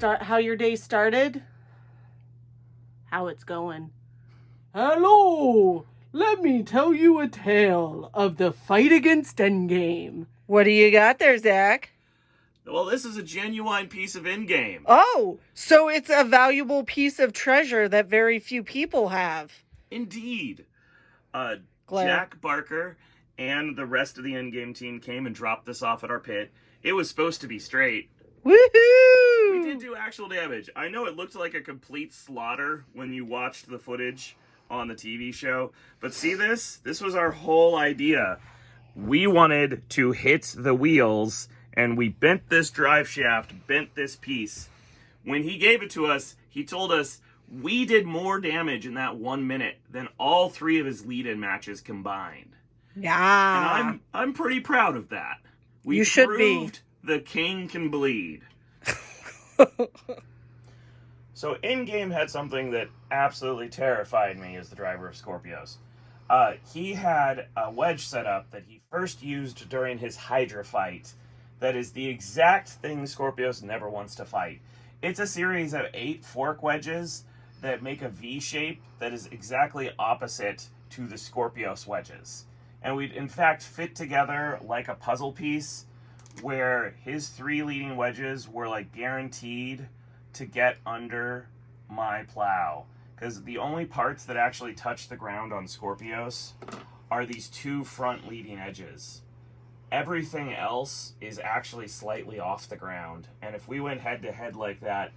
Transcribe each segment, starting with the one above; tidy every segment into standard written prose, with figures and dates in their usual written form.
how your day started, how it's going. Hello! Let me tell you a tale of the fight against Endgame. What do you got there, Zach? Well, this is a genuine piece of Endgame. Oh, so it's a valuable piece of treasure that very few people have. Indeed. Jack Barker and the rest of the Endgame team came and dropped this off at our pit. It was supposed to be straight. Woohoo! We did do actual damage. I know it looked like a complete slaughter when you watched the footage on the TV show, but see this? This was our whole idea. We wanted to hit the wheels, and we bent this drive shaft, bent this piece. When he gave it to us, he told us we did more damage in that 1 minute than all 3 of his lead-in matches combined. Yeah. And I'm pretty proud of that. We you should proved the king can bleed. So Endgame had something that absolutely terrified me as the driver of Skorpios. He had a wedge set up that he first used during his Hydra fight that is the exact thing Skorpios never wants to fight. It's a series of 8 fork wedges that make a V shape that is exactly opposite to the Skorpios wedges. And we'd in fact fit together like a puzzle piece where his 3 leading wedges were like guaranteed to get under my plow. Because the only parts that actually touch the ground on Skorpios are these 2 front leading edges. Everything else is actually slightly off the ground. And if we went head to head like that,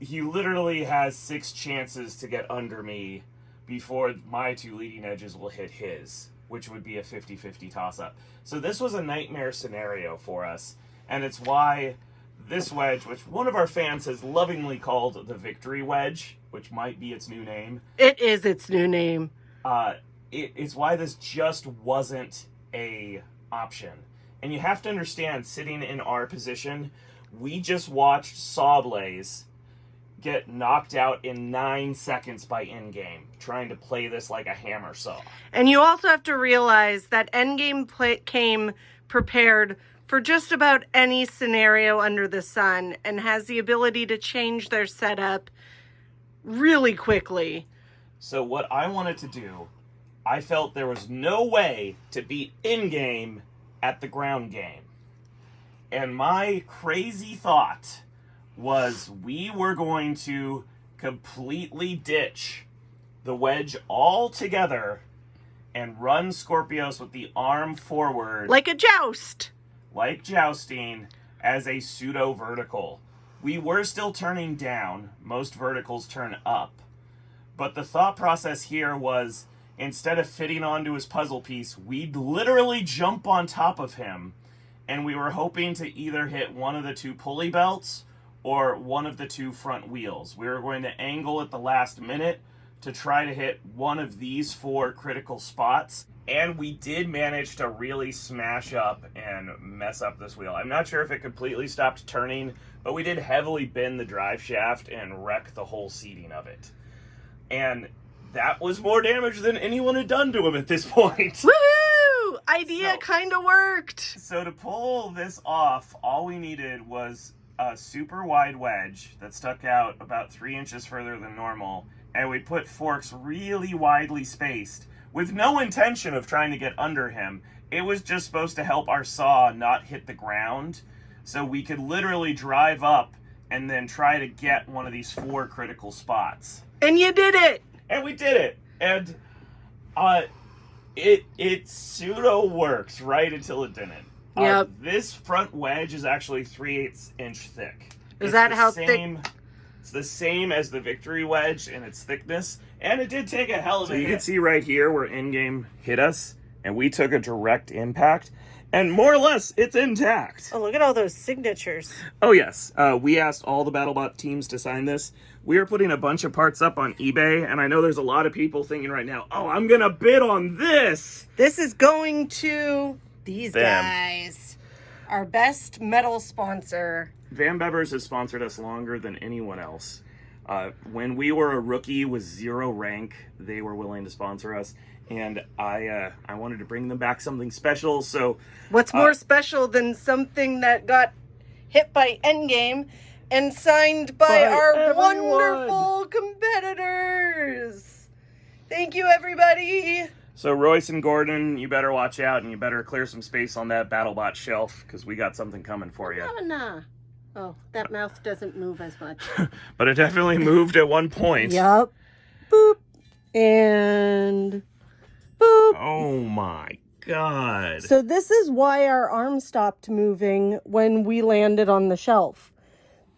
he literally has 6 chances to get under me before my 2 leading edges will hit his, which would be a 50-50 toss-up. So this was a nightmare scenario for us. And it's why this wedge, which one of our fans has lovingly called the Victory Wedge, which might be its new name. It is its new name. It's why this just wasn't a option. And you have to understand, sitting in our position, we just watched Sawblaze get knocked out in 9 seconds by Endgame, trying to play this like a hammer saw. And you also have to realize that Endgame came prepared for just about any scenario under the sun and has the ability to change their setup really quickly. So what I wanted to do, I felt there was no way to beat Endgame at the ground game. And my crazy thought was we were going to completely ditch the wedge altogether and run Skorpios with the arm forward. Like a joust. Like jousting, as a pseudo-vertical. We were still turning down. Most verticals turn up. But the thought process here was, instead of fitting onto his puzzle piece, we'd literally jump on top of him, and we were hoping to either hit one of the 2 pulley belts or one of the 2 front wheels. We were going to angle at the last minute to try to hit one of these 4 critical spots. And we did manage to really smash up and mess up this wheel. I'm not sure if it completely stopped turning, but we did heavily bend the drive shaft and wreck the whole seating of it. And that was more damage than anyone had done to him at this point. Woohoo! Idea kind of worked. So to pull this off, all we needed was a super wide wedge that stuck out about 3 inches further than normal. And we put forks really widely spaced, with no intention of trying to get under him. It was just supposed to help our saw not hit the ground, so we could literally drive up and then try to get one of these 4 critical spots. And you did it! And we did it! And it pseudo works right until it didn't. Yep. This front wedge is actually 3/8 inch thick. Is that how thick? It's the same as the Victory Wedge in its thickness, and it did take a hell of a hit. You can see right here where Endgame hit us, and we took a direct impact, and more or less, it's intact. Oh, look at all those signatures. Oh, yes. We asked all the Battlebot teams to sign this. We are putting a bunch of parts up on eBay, and I know there's a lot of people thinking right now, oh, I'm going to bid on this. This is going to these guys. Our best metal sponsor. Van Bevers has sponsored us longer than anyone else. When we were a rookie with 0 rank, they were willing to sponsor us, and I wanted to bring them back something special. So, what's more special than something that got hit by Endgame and signed by our everyone. wonderful competitors. Thank you, everybody. So Royce and Gordon, you better watch out, and you better clear some space on that Battlebot shelf, because we got something coming for you. Oh, that mouth doesn't move as much. But it definitely moved at one point. Yup. Boop. And boop. Oh my God. So this is why our arm stopped moving when we landed on the shelf.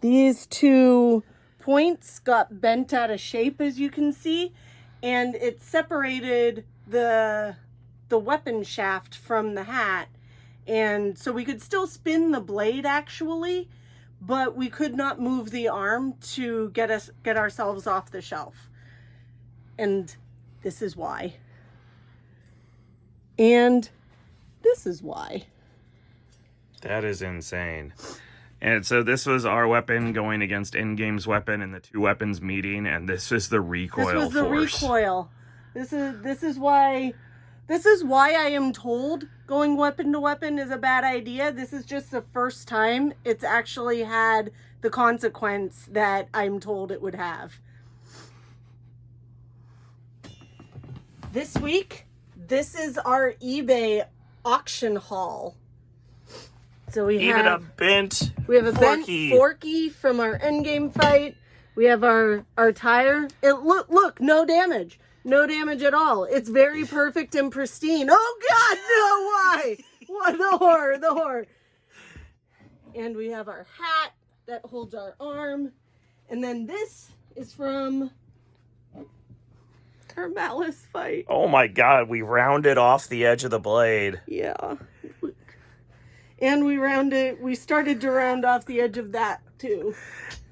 These 2 points got bent out of shape, as you can see, and it separated the weapon shaft from the hat. And so we could still spin the blade actually, but we could not move the arm to get ourselves off the shelf. And this is why. And this is why. That is insane. And so this was our weapon going against Endgame's weapon and the 2 weapons meeting, and this is the recoil force. This was the recoil. This is why I am told going weapon to weapon is a bad idea. This is just the first time it's actually had the consequence that I'm told it would have. This week, this is our eBay auction haul. So we have a bent Forky from our Endgame fight. We have our tire. Look, no damage. No damage at all. It's very perfect and pristine. Oh God, no, why? What, the horror. And we have our hat that holds our arm. And then this is from our Malice fight. Oh my God, we rounded off the edge of the blade. Yeah. And we started to round off the edge of that too.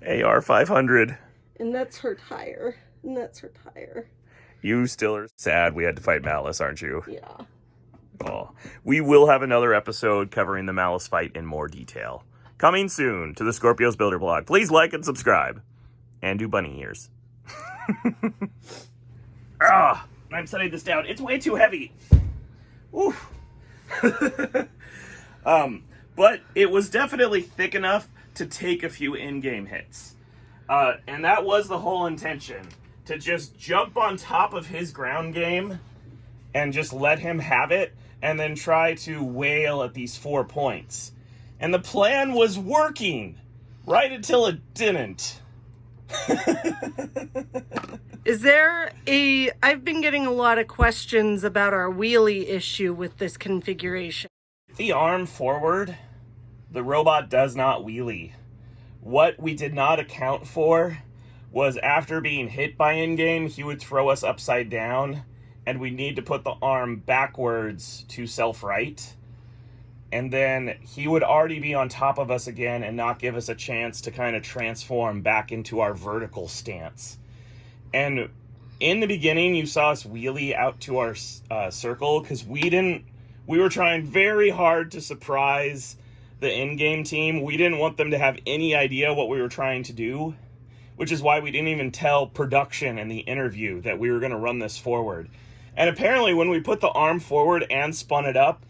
AR 500. And that's her tire. You still are sad we had to fight Malice, aren't you? Yeah. Oh. We will have another episode covering the Malice fight in more detail. Coming soon to the Skorpios Builder Blog. Please like and subscribe. And do bunny ears. I'm setting this down. It's way too heavy. Oof. But it was definitely thick enough to take a few in-game hits. And that was the whole intention. To just jump on top of his ground game and just let him have it and then try to wail at these 4 points. And the plan was working right until it didn't. I've been getting a lot of questions about our wheelie issue with this configuration. The arm forward, the robot does not wheelie. What we did not account for was after being hit by Endgame, he would throw us upside down, and we need to put the arm backwards to self-right. And then he would already be on top of us again and not give us a chance to kind of transform back into our vertical stance. And in the beginning, you saw us wheelie out to our circle because we were trying very hard to surprise the Endgame team. We didn't want them to have any idea what we were trying to do, which is why we didn't even tell production in the interview that we were going to run this forward. And apparently when we put the arm forward and spun it up,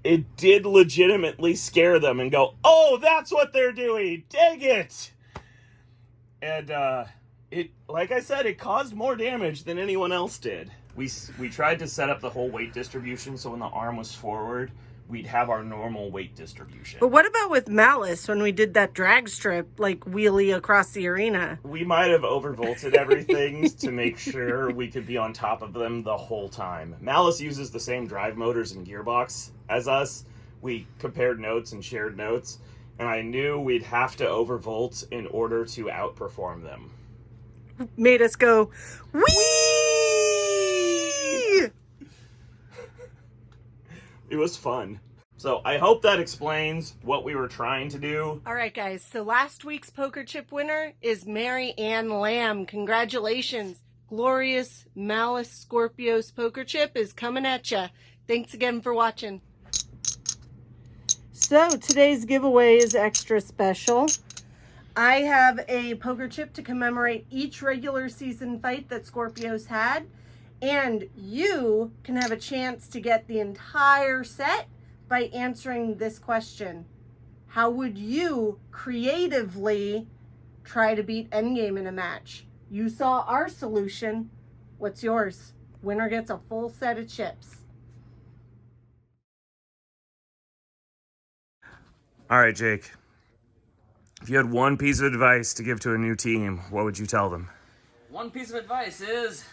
it did legitimately scare them and go, oh, that's what they're doing. Dang it. And it, like I said, it caused more damage than anyone else did. We tried to set up the whole weight distribution so when the arm was forward, we'd have our normal weight distribution. But what about with Malice when we did that drag strip, like wheelie across the arena? We might have overvolted everything to make sure we could be on top of them the whole time. Malice uses the same drive motors and gearbox as us. We compared notes and shared notes, and I knew we'd have to overvolt in order to outperform them. Made us go, whee! It was fun. So I hope that explains what we were trying to do. All right, guys. So last week's poker chip winner is Mary Ann Lamb. Congratulations. Glorious Malice Skorpios poker chip is coming at ya. Thanks again for watching. So today's giveaway is extra special. I have a poker chip to commemorate each regular season fight that Skorpios had. And you can have a chance to get the entire set by answering this question. How would you creatively try to beat Endgame in a match. You saw our solution. What's yours? Winner gets a full set of chips. All right, Jake. If you had one piece of advice to give to a new team, what would you tell them? One piece of advice is